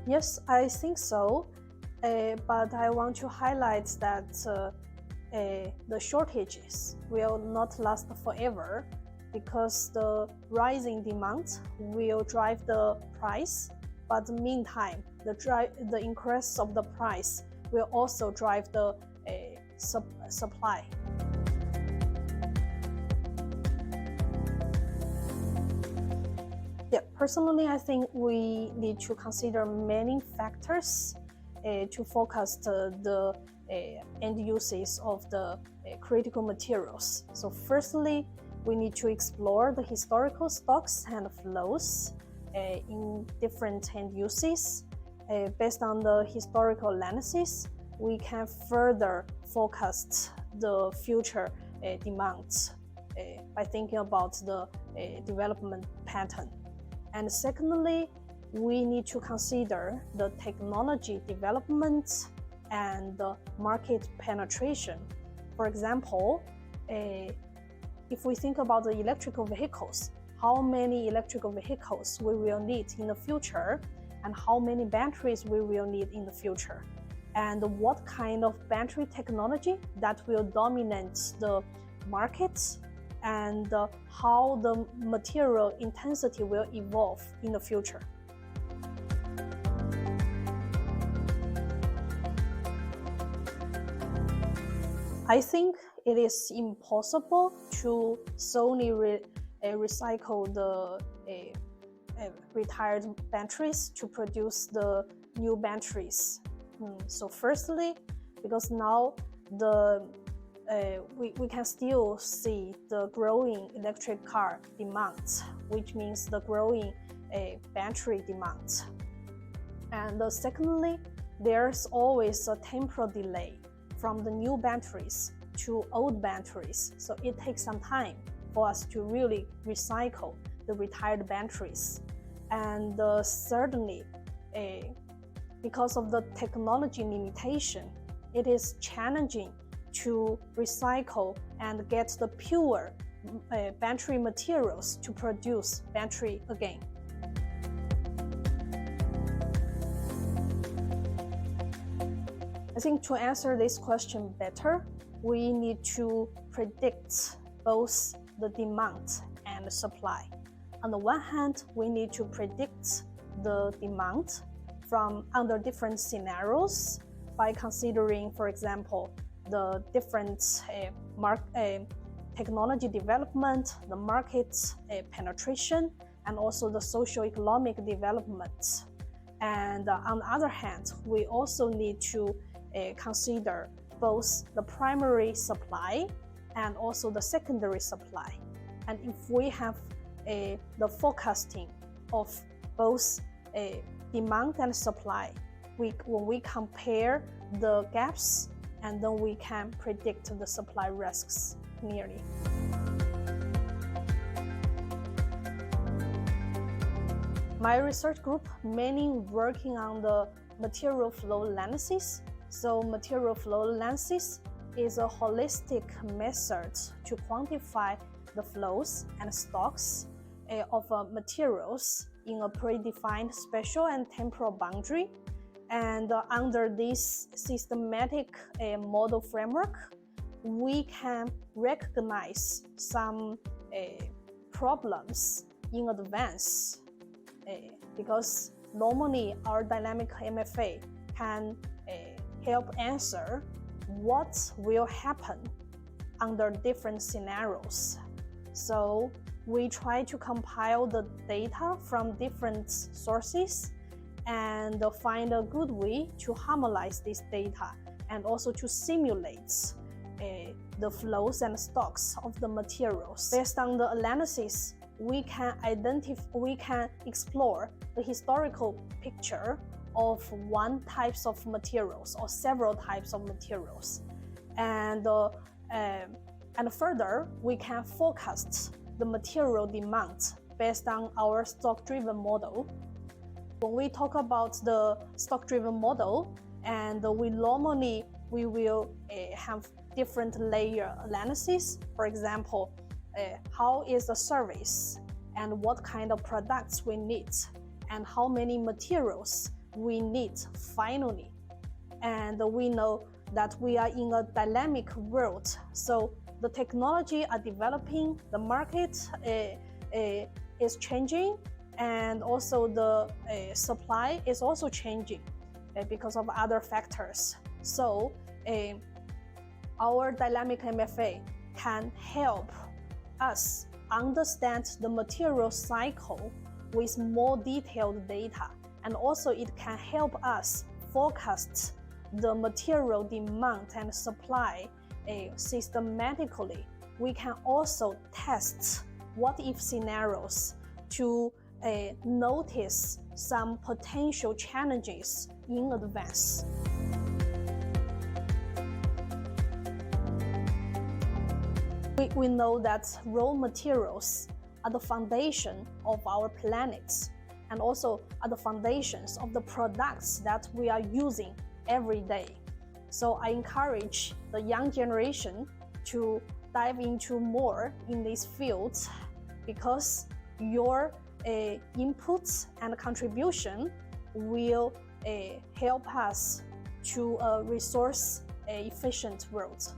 Yes, I think so, but I want to highlight that the shortages will not last forever because the rising demand will drive the price, but meantime, the increase of the price will also drive the supply. Yeah, personally, I think we need to consider many factors to focus the end uses of the critical materials. So firstly, we need to explore the historical stocks and flows in different end uses. Based on the historical analysis, we can further focus the future demands by thinking about the development pattern. And secondly, we need to consider the technology development and the market penetration. For example, if we think about the electrical vehicles, how many electrical vehicles we will need in the future, and how many batteries we will need in the future, and what kind of battery technology that will dominate the market, and how the material intensity will evolve in the future. I think it is impossible to solely recycle the retired batteries to produce the new batteries. So firstly, because now we can still see the growing electric car demand, which means the growing battery demand. And secondly, there's always a temporal delay from the new batteries to old batteries. So it takes some time for us to really recycle the retired batteries. And thirdly, because of the technology limitation, it is challenging to recycle and get the pure battery materials to produce battery again. I think to answer this question better, we need to predict both the demand and the supply. On the one hand, we need to predict the demand from under different scenarios by considering, for example, the different technology development, the market penetration, and also the socio-economic development. And on the other hand, we also need to consider both the primary supply and also the secondary supply. And if we have the forecasting of both demand and supply, when we compare the gaps, and then we can predict the supply risks clearly. My research group mainly working on the material flow analysis. So material flow analysis is a holistic method to quantify the flows and stocks of materials in a predefined spatial and temporal boundary. And under this systematic model framework, we can recognize some problems in advance because normally our dynamic MFA can help answer what will happen under different scenarios. So we try to compile the data from different sources and find a good way to harmonize this data and also to simulate the flows and stocks of the materials. Based on the analysis, we can explore the historical picture of one types of materials or several types of materials, and further we can forecast the material demand based on our stock-driven model. When we talk about the stock-driven model, and we will have different layer analysis. For example, how is the service and what kind of products we need and how many materials we need finally. And we know that we are in a dynamic world. So the technology are developing, the market is changing, and also the supply is also changing because of other factors. So our dynamic MFA can help us understand the material cycle with more detailed data, and also it can help us forecast the material demand and supply systematically. We can also test what-if scenarios to notice some potential challenges in advance. We know that raw materials are the foundation of our planet, and also are the foundations of the products that we are using every day. So I encourage the young generation to dive into more in these fields, because your inputs and contribution will help us to a resource efficient world.